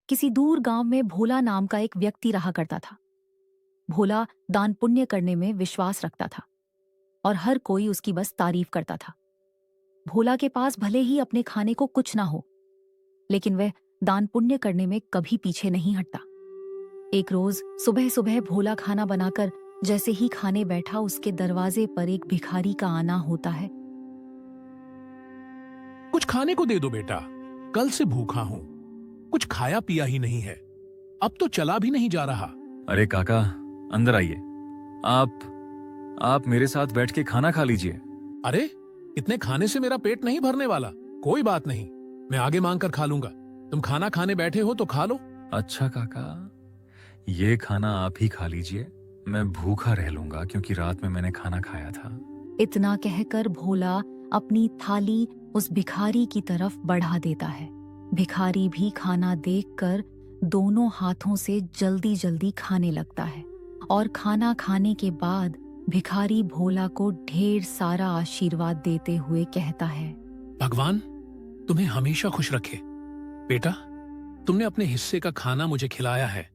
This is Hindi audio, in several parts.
किसी दूर गांव में भोला नाम का एक व्यक्ति रहा करता था। भोला दान पुण्य करने में विश्वास रखता था और हर कोई उसकी बस तारीफ करता था। भोला के पास भले ही अपने खाने को कुछ ना हो, लेकिन वह दान पुण्य करने में कभी पीछे नहीं हटता। एक रोज सुबह सुबह भोला खाना बनाकर जैसे ही खाने बैठा, उसके दरवाजे पर एक भिखारी का आना होता है। कुछ खाने को दे दो बेटा, कल से भूखा हूं, कुछ खाया पिया ही नहीं है, अब तो चला भी नहीं जा रहा। अरे काका, अंदर आइए। आप मेरे साथ बैठ के खाना खा लीजिए। अरे इतने खाने से मेरा पेट नहीं भरने वाला। कोई बात नहीं, मैं आगे मांग कर खा लूंगा। तुम खाना खाने बैठे हो तो खा लो। अच्छा काका, ये खाना आप ही खा लीजिए, मैं भूखा रह लूंगा क्योंकि रात में मैंने खाना खाया था। इतना कहकर भोला अपनी थाली उस भिखारी की तरफ बढ़ा देता है। भिखारी भी खाना देखकर दोनों हाथों से जल्दी जल्दी खाने लगता है और खाना खाने के बाद भिखारी भोला को ढेर सारा आशीर्वाद देते हुए कहता है, भगवान तुम्हें हमेशा खुश रखे। बेटा, तुमने अपने हिस्से का खाना मुझे खिलाया है।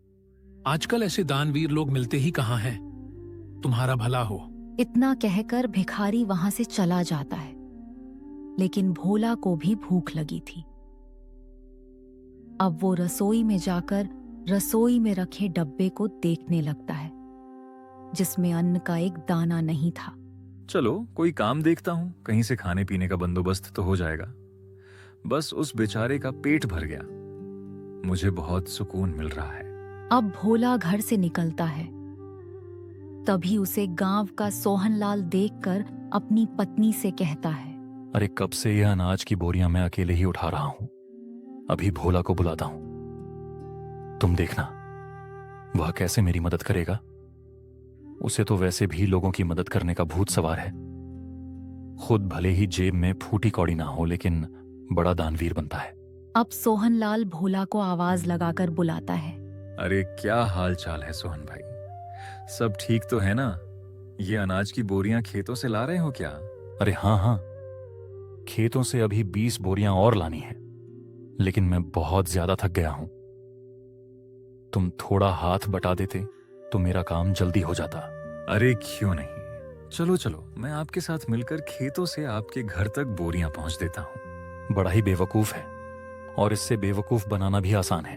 आजकल ऐसे दानवीर लोग मिलते ही कहाँ हैं। तुम्हारा भला हो। इतना कहकर भिखारी वहां से चला जाता है, लेकिन भोला को भी भूख लगी थी। अब वो रसोई में जाकर रसोई में रखे डब्बे को देखने लगता है, जिसमें अन्न का एक दाना नहीं था। चलो कोई काम देखता हूँ, कहीं से खाने पीने का बंदोबस्त तो हो जाएगा। बस उस बेचारे का पेट भर गया, मुझे बहुत सुकून मिल रहा है। अब भोला घर से निकलता है, तभी उसे गांव का सोहनलाल देखकर अपनी पत्नी से कहता है, अरे कब से यह अनाज की बोरियां मैं अकेले ही उठा रहा हूं, अभी भोला को बुलाता हूं। तुम देखना वह कैसे मेरी मदद करेगा। उसे तो वैसे भी लोगों की मदद करने का भूत सवार है। खुद भले ही जेब में फूटी कौड़ी ना हो, लेकिन बड़ा दानवीर बनता है। अब सोहनलाल भोला को आवाज लगाकर बुलाता है, अरे क्या हाल चाल है सोहन भाई, सब ठीक तो है ना? ये अनाज की बोरियां खेतों से ला रहे हो क्या? अरे हाँ हाँ, खेतों से अभी 20 बोरियां और लानी है, लेकिन मैं बहुत ज्यादा थक गया हूं। तुम थोड़ा हाथ बटा देते तो मेरा काम जल्दी हो जाता। अरे क्यों नहीं, चलो चलो, मैं आपके साथ मिलकर खेतों से आपके घर तक बोरियां पहुंच देता हूं। बड़ा ही बेवकूफ है और इससे बेवकूफ बनाना भी आसान है।